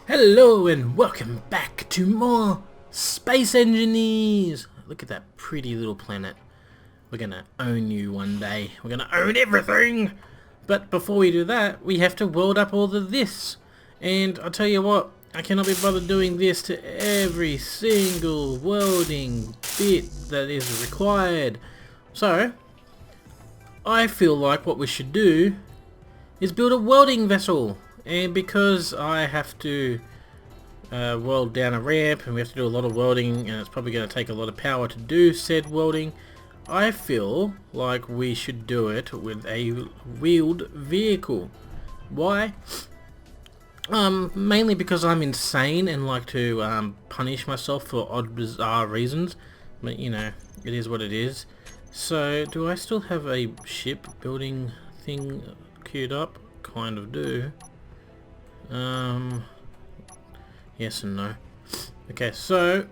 Hello and welcome back to more Space Engineers! Look at that pretty little planet. We're gonna own you one day. We're gonna own everything! But before we do that, we have to world up all of this. And I'll tell you what, I cannot be bothered doing this to every single welding bit that is required. So, I feel like what we should do is build a welding vessel. And because I have to weld down a ramp and we have to do a lot of welding and it's probably going to take a lot of power to do said welding, I feel like we should do it with a wheeled vehicle. Why? Mainly because I'm insane and like to punish myself for odd bizarre reasons. But you know, it is what it is. So do I still have a ship building thing queued up? Kind of do. Yes and no. Okay, so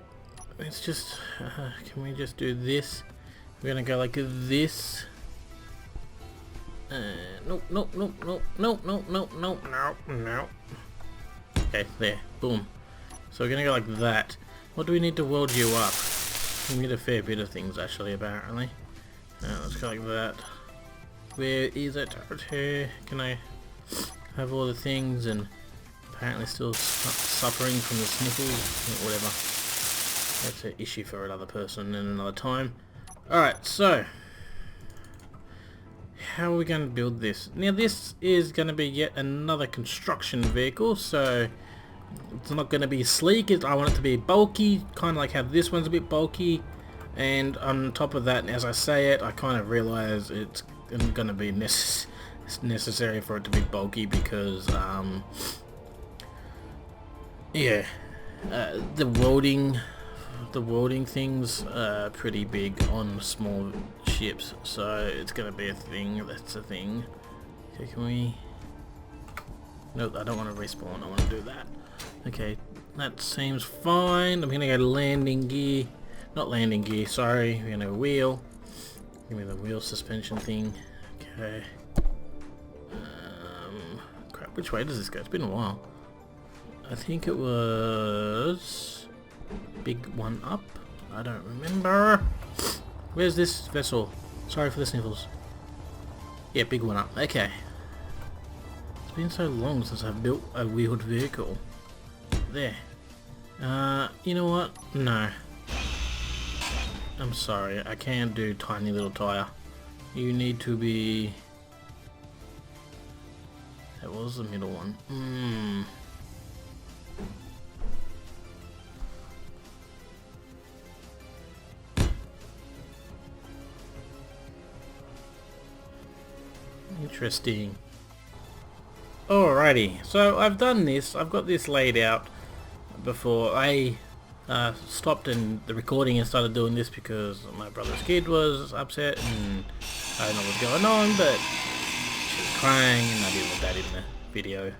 let's just can we just do this? We're gonna go like this. Nope, nope, nope, nope, nope, nope, nope, nope, nope, nope. Okay, there, boom. So we're gonna go like that. What do we need to weld you up? We need a fair bit of things actually, apparently. Let's go like that. Where is it? Okay, can I have all the things and apparently still suffering from the sniffles or whatever. That's an issue for another person and another time. Alright, so how are we going to build this? Now this is going to be yet another construction vehicle, so it's not going to be sleek. I want it to be bulky, kind of like how this one's a bit bulky. And on top of that, as I say it, I kind of realize it's going to be necessary for it to be bulky because yeah, the welding things are pretty big on small ships, so it's gonna be a thing. That's a thing. Okay, can we? Nope, I don't want to respawn. I want to do that. Okay, that seems fine. I'm gonna go landing gear. Not landing gear. Sorry, we're gonna wheel. Give me the wheel suspension thing. Okay. Crap. Which way does this go? It's been a while. I think it was big one up. I don't remember. Where's this vessel? Sorry for the sniffles. Yeah, big one up. Okay. It's been so long since I've built a wheeled vehicle. There. You know what? No. I'm sorry. I can't do tiny little tire. You need to be... That was the middle one. Interesting. Alrighty, so I've done this. I've got this laid out before I stopped in the recording and started doing this because my brother's kid was upset and I don't know what's going on, but she was crying and I didn't want that in the video.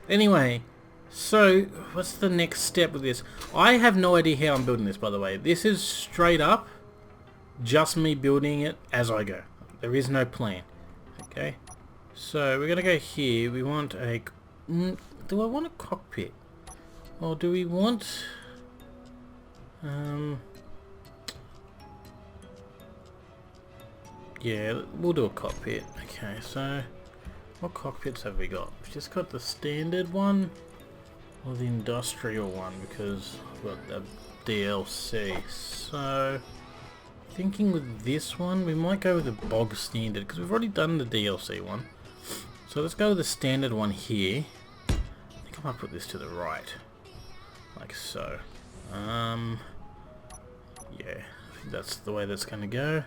Anyway, so what's the next step with this? I have no idea how I'm building this, by the way. This is straight up just me building it as I go. There is no plan. Okay, so we're gonna go here. We want a... do I want a cockpit? Or do we want... yeah, we'll do a cockpit. Okay, so what cockpits have we got? We've just got the standard one or the industrial one because we've got the DLC. So thinking with this one, we might go with the bog standard because we've already done the DLC one. So let's go with the standard one here. I think I might put this to the right, like so. Yeah, I think that's the way that's going to go.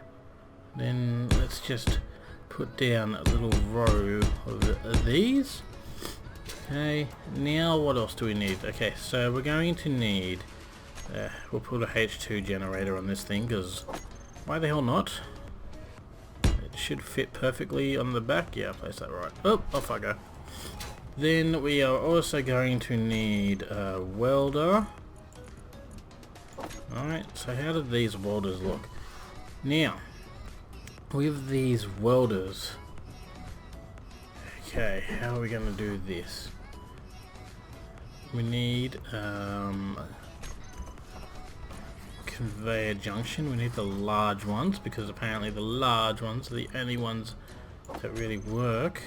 Then let's just put down a little row of these. Okay, now what else do we need? Okay, so we're going to need... we'll put a H2 generator on this thing because why the hell not? It should fit perfectly on the back. Yeah, I placed that right. Oh, off I go. Then we are also going to need a welder. Alright, so how do these welders look? Now, with these welders, okay, how are we going to do this? We need conveyor junction. We need the large ones because apparently the large ones are the only ones that really work.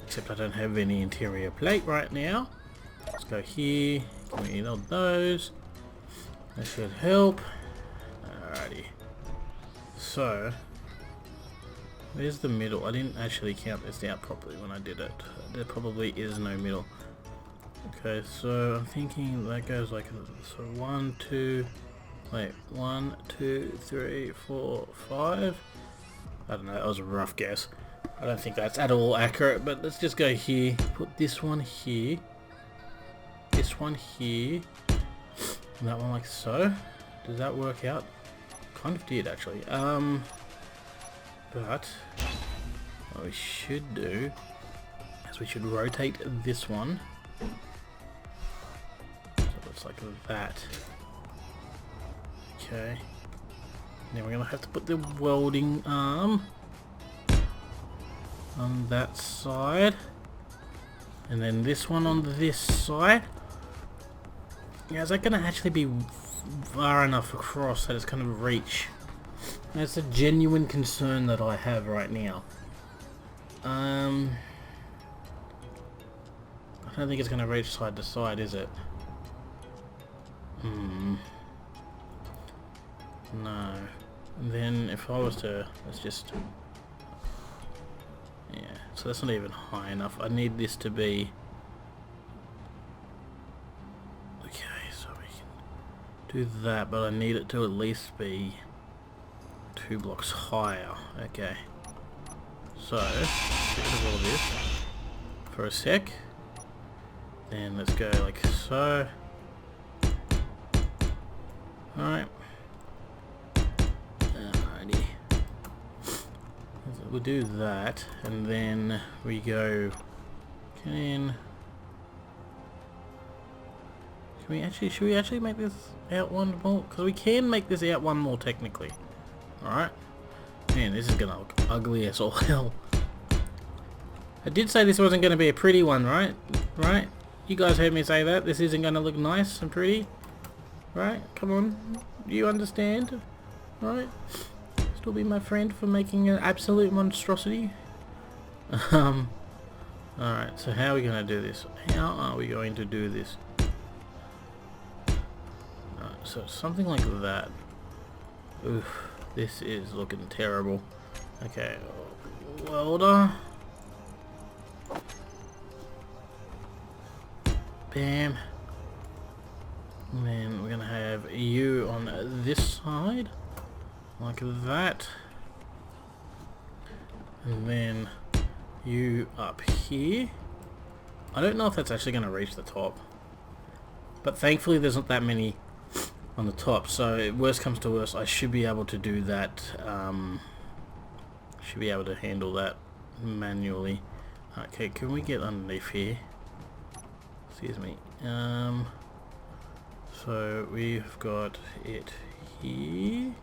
Except I don't have any interior plate right now. Let's go here. Can we need those? That should help. Alrighty. So, where's the middle? I didn't actually count this out properly when I did it. There probably is no middle. Okay, so I'm thinking that goes like so 1, 2. Wait, 1, 2, 3, 4, 5. I don't know. That was a rough guess. I don't think that's at all accurate. But let's just go here. Put this one here. This one here. And that one like so. Does that work out? Kind of did actually. But what we should do is we should rotate this one. So it's like that. Okay. Now we're gonna have to put the welding arm on that side. And then this one on this side. Yeah, is that gonna actually be far enough across that it's gonna reach? That's a genuine concern that I have right now. I don't think it's gonna reach side to side, is it? No. And then if I was to, let's just, yeah, so that's not even high enough. I need this to be, okay, so we can do that, but I need it to at least be 2 blocks higher. Okay. So, get rid of all this for a sec. Then let's go like so. Alright. Alrighty. We'll do that, and then we go. Can we actually? Should we actually make this out one more? Because we can make this out one more technically. Alright. Man, this is gonna look ugly as all hell. I did say this wasn't gonna be a pretty one, right? Right? You guys heard me say that. This isn't gonna look nice and pretty. Right? Come on. You understand? Right? Still be my friend for making an absolute monstrosity. Alright, so how are we gonna do this? How are we going to do this? Alright, so something like that. Oof. This is looking terrible. Okay, welder. Bam. And then we're gonna have you on this side, like that. And then you up here. I don't know if that's actually gonna reach the top, but thankfully there's not that many on the top, so worst comes to worst, I should be able to do that. Should be able to handle that manually. Okay, can we get underneath here? Excuse me. So we've got it here.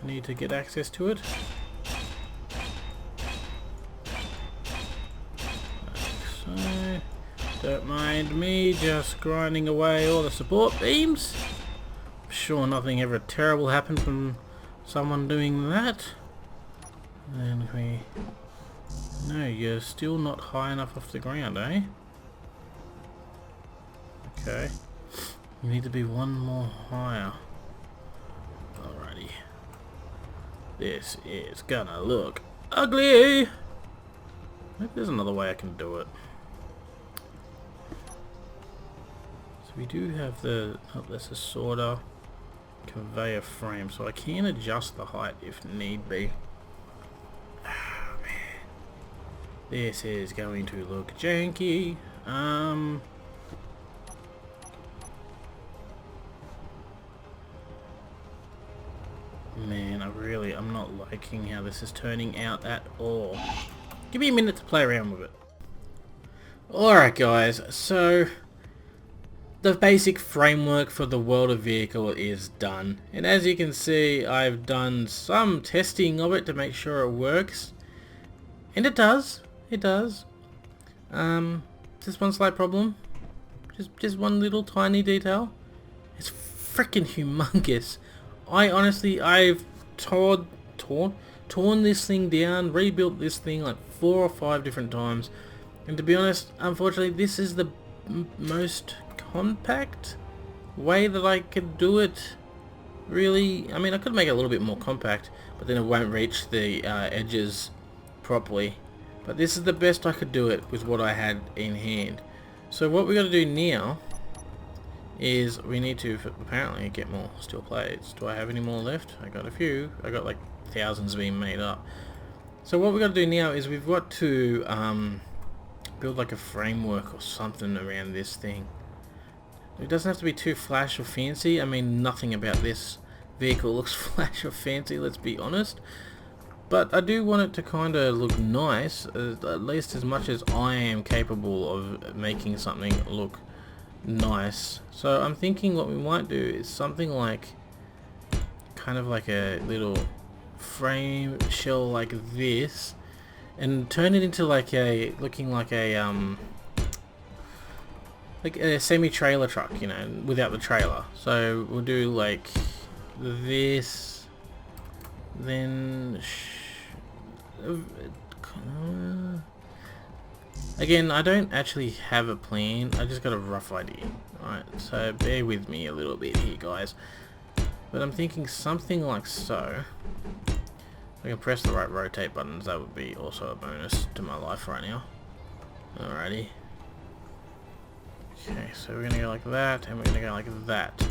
I need to get access to it. Like so. Don't mind me just grinding away all the support beams. Sure, nothing ever terrible happened from someone doing that. And we... No, you're still not high enough off the ground, eh? Okay. You need to be one more higher. Alrighty. This is gonna look ugly! Maybe there's another way I can do it. So we do have the... Oh, that's a sorter. Conveyor frame, so I can adjust the height if need be. Oh, man. This is going to look janky. Man, I'm not liking how this is turning out at all. Give me a minute to play around with it. Alright guys, so the basic framework for the welder vehicle is done, and as you can see I've done some testing of it to make sure it works, and it does. Just one slight problem. Just one little tiny detail. It's freaking humongous. I've torn this thing down, rebuilt this thing like 4 or 5 different times, and to be honest, unfortunately, this is the most compact way that I could do it. Really, I mean, I could make it a little bit more compact, but then it won't reach the edges properly. But this is the best I could do it with what I had in hand. So what we got to do now is we need to apparently get more steel plates. Do I have any more left? I got a few. I got like thousands being made up. So what we got to do now is we've got to build like a framework or something around this thing. It doesn't have to be too flash or fancy. I mean, nothing about this vehicle looks flash or fancy, let's be honest. But I do want it to kind of look nice, at least as much as I am capable of making something look nice. So I'm thinking what we might do is something like, kind of like a little frame shell like this, and turn it into like a, looking like a semi-trailer truck, you know, without the trailer. So we'll do like this, then again, I don't actually have a plan, I just got a rough idea. Alright, so bear with me a little bit here, guys. But I'm thinking something like so. If I can press the right rotate buttons, that would be also a bonus to my life right now. Alrighty. Okay, so we're gonna go like that, and we're gonna go like that.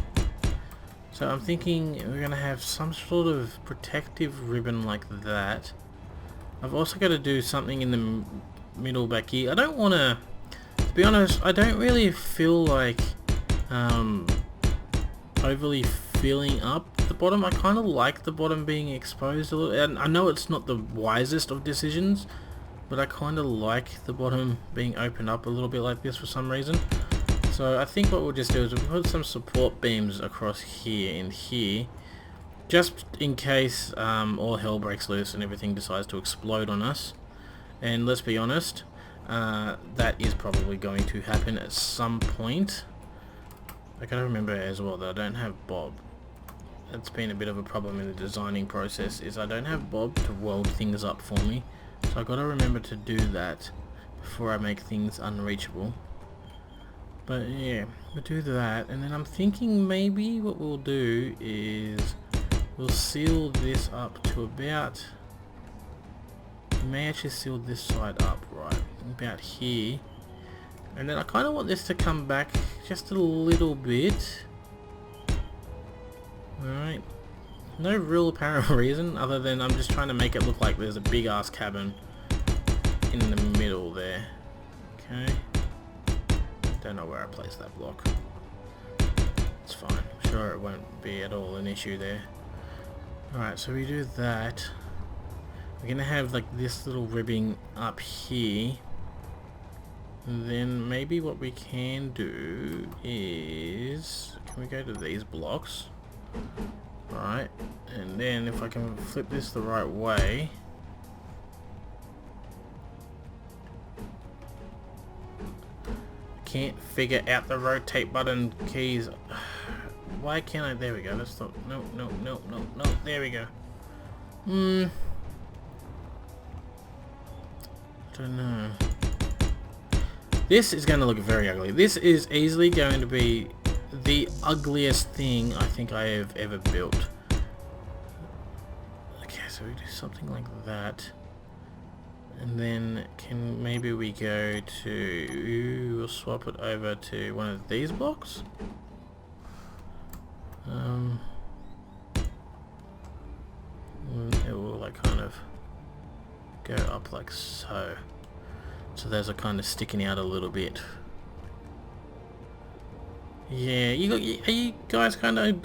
So I'm thinking we're gonna have some sort of protective ribbon like that. I've also got to do something in the middle back here. I don't want to be honest, I don't really feel like overly filling up the bottom. I kind of like the bottom being exposed a little, and I know it's not the wisest of decisions, but I kind of like the bottom being opened up a little bit like this for some reason. So I think what we'll just do is we'll put some support beams across here and here, just in case all hell breaks loose and everything decides to explode on us. And let's be honest, that is probably going to happen at some point. I gotta remember as well that I don't have Bob. That's been a bit of a problem in the designing process, is I don't have Bob to weld things up for me. So I gotta remember to do that before I make things unreachable. But yeah, we'll do that, and then I'm thinking maybe what we'll do is we'll seal this up to about, we may actually seal this side up right about here, and then I kind of want this to come back just a little bit. Alright, no real apparent reason other than I'm just trying to make it look like there's a big ass cabin in the middle there. Okay, don't know where I placed that block. It's fine, I'm sure it won't be at all an issue there. Alright, so we do that. We're gonna have like this little ribbing up here, and then maybe what we can do is, can we go to these blocks? Right, and then if I can flip this the right way, can't figure out the rotate button keys. Why can't I? There we go. Let's not. No. There we go. I don't know. This is going to look very ugly. This is easily going to be the ugliest thing I think I have ever built. Okay, so we do something like that. And then can maybe we go to, we'll swap it over to one of these blocks. It will like kind of go up like so. So those are kind of sticking out a little bit. Yeah, are you guys kind of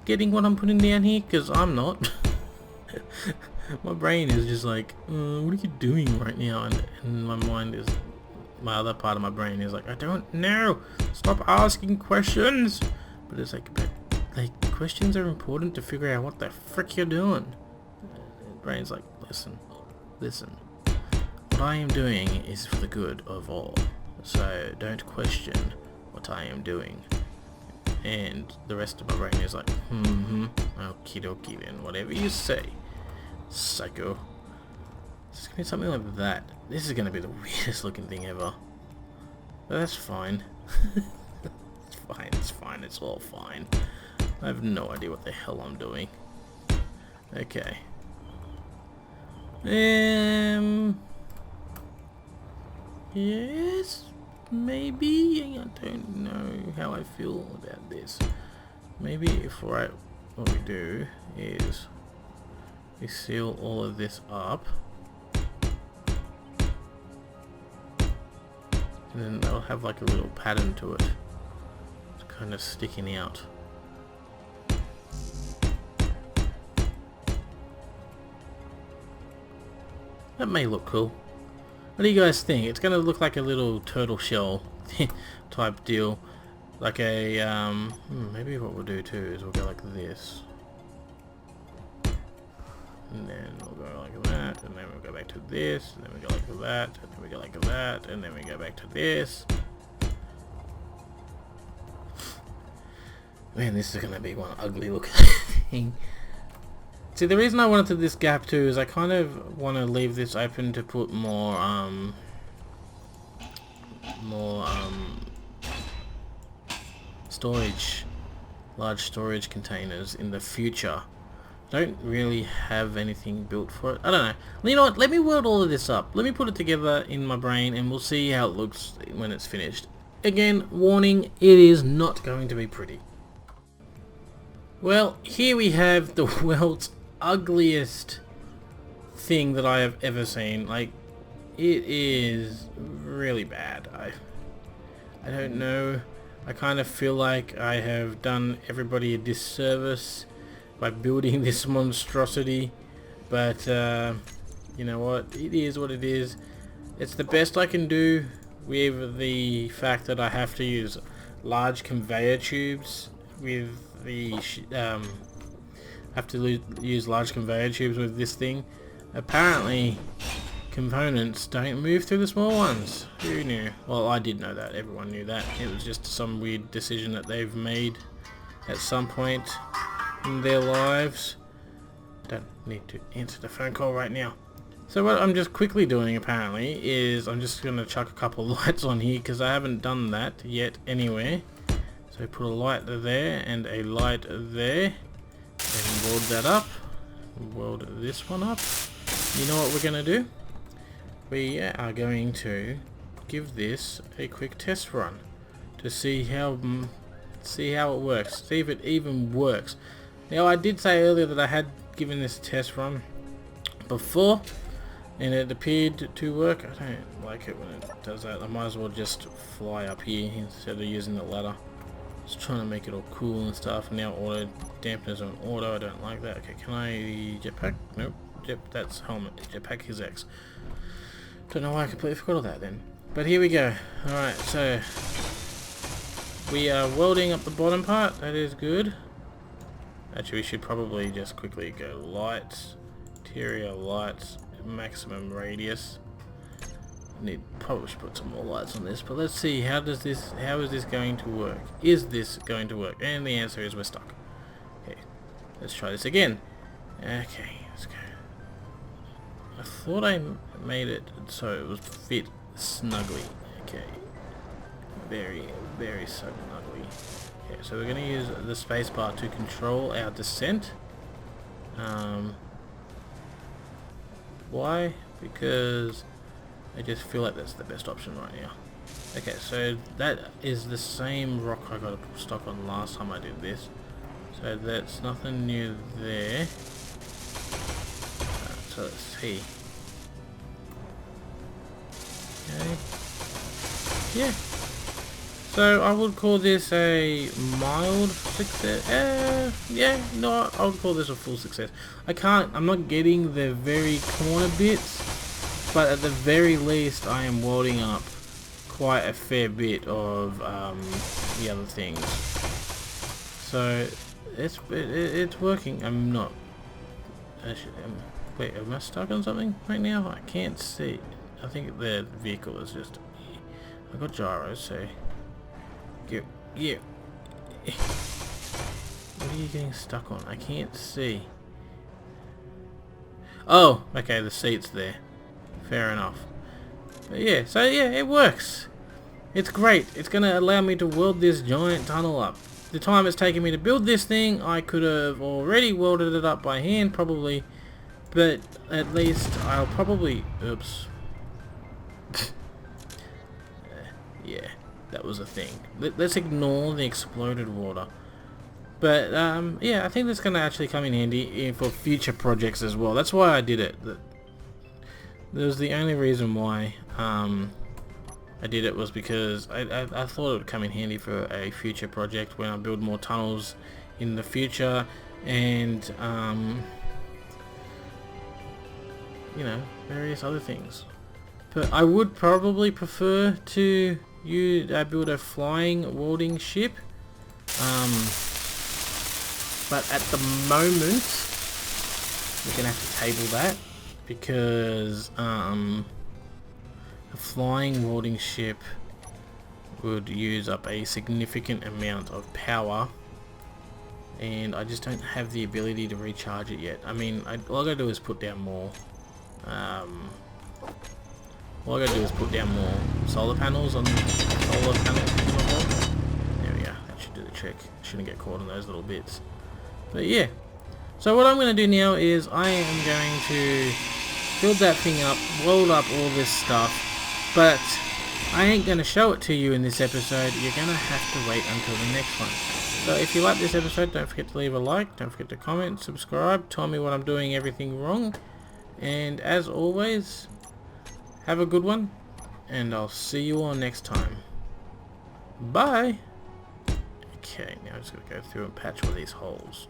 getting what I'm putting down here? Because I'm not. My brain is just like, what are you doing right now? And my mind is, my other part of my brain is like, I don't know. Stop asking questions. But it's like, but like, questions are important to figure out what the frick you're doing. Brain's like, listen. What I am doing is for the good of all. So don't question what I am doing. And the rest of my brain is like, okie dokie then, whatever you say, psycho. It's gonna be something like that. This is gonna be the weirdest looking thing ever. But that's fine. It's fine, it's fine, it's all fine. I have no idea what the hell I'm doing. Okay. Yes, maybe. I don't know how I feel about this. Maybe if what we do is we seal all of this up, and then they'll have like a little pattern to it. It's kind of sticking out. That may look cool. What do you guys think? It's going to look like a little turtle shell type deal. Like a, maybe what we'll do too is we'll go like this. And then we'll go like that, and then we'll go back to this, and then we go like that, and then we go like that, and then we go back to this. Man, this is going to be one ugly looking thing. See, the reason I wanted this gap too is I kind of want to leave this open to put more storage, large storage containers in the future. I don't really have anything built for it. I don't know. You know what? Let me weld all of this up. Let me put it together in my brain and we'll see how it looks when it's finished. Again, warning, it is not going to be pretty. Well, here we have the world's ugliest thing that I have ever seen. Like, it is really bad. I don't know. I kind of feel like I have done everybody a disservice by building this monstrosity, but you know what? It is what it is. It's the best I can do with the fact that I have to use large conveyor tubes with the use large conveyor tubes with this thing. Apparently components don't move through the small ones. Who knew? Well, I did know that. Everyone knew that. It was just some weird decision that they've made at some point in their lives. Don't need to answer the phone call right now. So what I'm just quickly doing apparently is I'm just going to chuck a couple of lights on here because I haven't done that yet anywhere. So put a light there and a light there and weld that up. Weld this one up. You know what we're going to do? We are going to give this a quick test run to see how it works. See if it even works. Now, I did say earlier that I had given this a test run before and it appeared to work. I don't like it when it does that. I might as well just fly up here instead of using the ladder. Just trying to make it all cool and stuff. Now auto dampeners on auto. I don't like that. Okay, can I jetpack? Nope. That's helmet. Jetpack is X. Don't know why I completely forgot all that then. But here we go. Alright, so we are welding up the bottom part. That is good. Actually, we should probably just quickly go lights, interior lights, maximum radius. Probably should put some more lights on this, but let's see how is this going to work? Is this going to work? And the answer is we're stuck. Okay, let's try this again. Okay, let's go. I thought I made it so it would fit snugly. Okay, very, very snugly. Okay, so we're going to use the spacebar to control our descent. Why? Because I just feel like that's the best option right now. Okay, so that is the same rock I got stuck on last time I did this. So that's nothing new there. So let's see. Okay. Yeah. So I would call this a mild success. Yeah, no, I would call this a full success. I'm not getting the very corner bits, but at the very least I am welding up quite a fair bit of the other things. So it's working. I'm not. Actually, wait, am I stuck on something right now? I can't see. I think the vehicle is just. I got gyros, so You. What are you getting stuck on? I can't see. Oh, okay, the seat's there. Fair enough. But yeah, so yeah, it works. It's great. It's going to allow me to weld this giant tunnel up. The time it's taken me to build this thing, I could have already welded it up by hand, probably. But at least I'll probably... Oops. Yeah, that was a thing. Let's ignore the exploded water. But yeah, I think that's going to actually come in handy for future projects as well. That's why I did it. That was the only reason why I did it, was because I thought it would come in handy for a future project when I build more tunnels in the future, and you know, various other things. But I would probably prefer to build a flying welding ship. But at the moment, we're gonna have to table that because a flying welding ship would use up a significant amount of power, and I just don't have the ability to recharge it yet. I mean, all I gotta do is put down more. All I gotta do is put down more solar panels on the solar panel. There we go. That should do the trick. Shouldn't get caught in those little bits. But yeah. So what I'm going to do now is I am going to build that thing up, weld up all this stuff, but I ain't going to show it to you in this episode. You're going to have to wait until the next one. So if you like this episode, don't forget to leave a like, don't forget to comment, subscribe, tell me what I'm doing everything wrong, and as always, have a good one, and I'll see you all next time. Bye! Okay, now I'm just going to go through and patch all these holes.